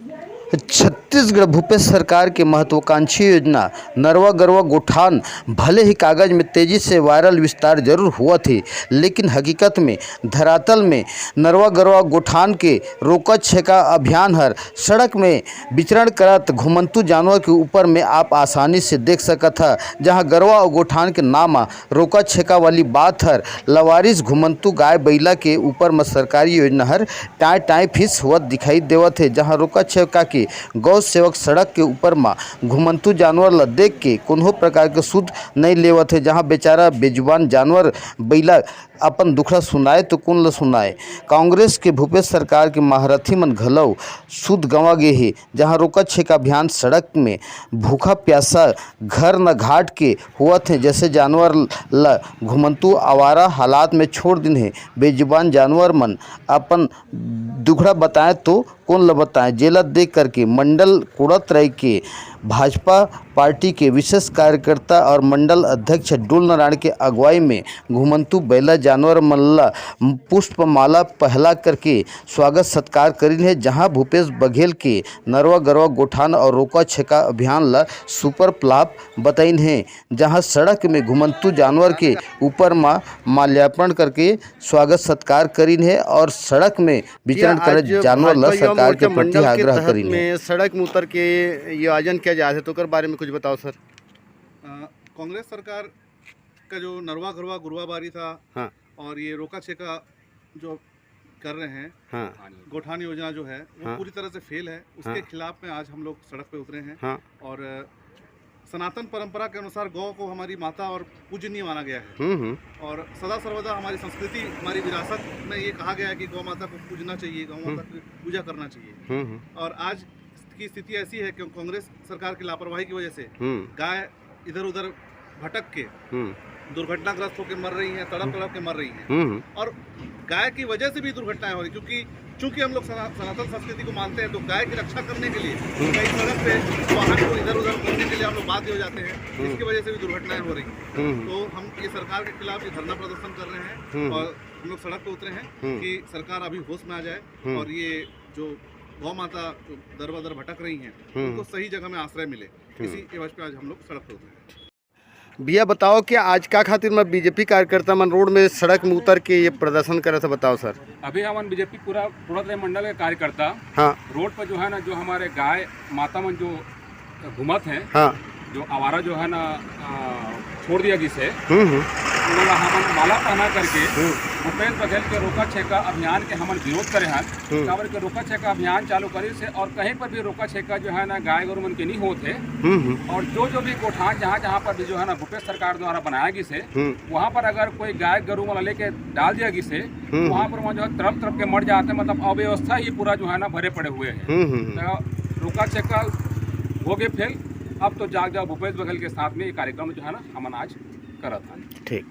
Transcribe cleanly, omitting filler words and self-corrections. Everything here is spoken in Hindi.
छत्तीसगढ़ भूपेश सरकार की महत्वाकांक्षी योजना नरवा गरवा गोठान भले ही कागज में तेजी से वायरल विस्तार जरूर हुआ थी, लेकिन हकीकत में धरातल में नरवा गरवा गोठान के रोका छेका अभियान हर सड़क में विचरण करत घुमंतू जानवर के ऊपर में आप आसानी से देख सकत है। जहां गरवा और गोठान के नाम रोका छेका वाली बात हर लवारिस घुमंतू गाय बैला के ऊपर में सरकारी योजना हर टाँय टाँय फिस हुआ दिखाई देवत है। जहां रोका छेका के गौ सेवक सड़क के ऊपर में घुमंतू जानवर ला देख के कोनो प्रकार के सुध नहीं लेवत है। जहां बेचारा बेजुबान जानवर बैला अपन दुखड़ा सुनाए तो कौन ला सुनाए। कांग्रेस के भूपेश सरकार के महारथी मन घलौ सुध गंवा गे हे। जहां रोका छेका अभियान सड़क में भूखा प्यासा घर न घाट के हुआत है, जैसे जानवर ला घुमंतू आवारा हालात में छोड़ दिन है। बेजुबान जानवर मन अपन दुखड़ा बताएं तो कौन ला बताएं। जेला देख करके मंडल कुड़त रह के भाजपा पार्टी के विशेष कार्यकर्ता और मंडल अध्यक्ष डुल नारायण के अगुवाई में घुमंतू बैला जानवर मन ला पुष्प माला पहला करके स्वागत सत्कार करिन है। जहां भूपेश बघेल के नरवा गरवा गोठान और रोका छेका अभियान ला सुपर प्लाप बताइन है। जहां सड़क में घुमंतू जानवर के ऊपर माल्यार्पण करके स्वागत सत्कार करिन है और सड़क में विचरण कर जानवर ला सरकार के प्रति आग्रह करिन है। सड़क में उतर के ये आयोजन किया जाए है, तो कर बारे में कुछ बताओ सर। कांग्रेस सरकार का जो नरवा गरवा गुरुवाबारी था, हाँ, और ये रोका छेका जो कर रहे हैं, हाँ, गोठान योजना जो है वो हाँ, पूरी तरह से फेल है। उसके हाँ, खिलाफ में आज हम लोग सड़क पे उतरे हैं। हाँ, और सनातन परंपरा के अनुसार गौ को हमारी माता और पूजनीय माना गया है। और सदा सर्वदा हमारी संस्कृति, हमारी विरासत में ये कहा गया है कि गौ माता को पूजना चाहिए, गौ माता की पूजा करना चाहिए। और आज की स्थिति ऐसी है कि कांग्रेस सरकार की लापरवाही की वजह से गाय इधर उधर भटक के दुर्घटनाग्रस्त होकर मर रही हैं, तड़प तड़प के मर रही हैं। और गाय की वजह से भी दुर्घटनाएं हो रही, क्योंकि चूंकि हम लोग सनातन संस्कृति को मानते हैं, तो गाय की रक्षा करने के लिए कई सड़क पे वाहन को इधर उधर करने के लिए हम लोग बाध्य हो जाते हैं। इसकी वजह से भी दुर्घटनाएं हो रही हैं। तो हम ये सरकार के खिलाफ ये धरना प्रदर्शन कर रहे हैं और हम लोग सड़क पे उतरे हैं कि सरकार अभी होश में आ जाए और ये जो गौ माता दर बदर भटक रही हैं उनको सही जगह में आश्रय मिले। इसी एवज पे आज हम लोग सड़क पे उतरे हैं। भैया बताओ कि आज का खातिर में बीजेपी कार्यकर्ता मन रोड में सड़क में उतर के ये प्रदर्शन करे थे, बताओ सर। अभी हम बीजेपी पूरा मंडल के कार्यकर्ता, हाँ, रोड पर जो है ना, जो हमारे गाय माता मन जो घुमत हैं, हाँ, जो आवारा जो है ना छोड़ दिया जिसे हम माला पहना करके भूपेश बघेल के रोका छेका अभियान के हम विरोध करे हैं। काबर के रोका छेका अभियान चालू करी से और कहीं पर भी रोका छेका जो है ना गाय गरु मन के नहीं होते। और जो भी गोठान जहाँ पर भी जो है ना भूपेश सरकार द्वारा बनाया गई से वहाँ पर अगर कोई गाय गरु वाला लेके डाल दिया गई से वहाँ पर वहाँ जो है तरफ तरफ के मर जाते हैं। मतलब अव्यवस्था ही पूरा जो है ना भरे पड़े हुए हैं। रोका छेका हो गए फेल। अब तो जाग जाओ भूपेश बघेल के साथ में ये कार्यक्रम जो है ना हम आज करा था। ठीक।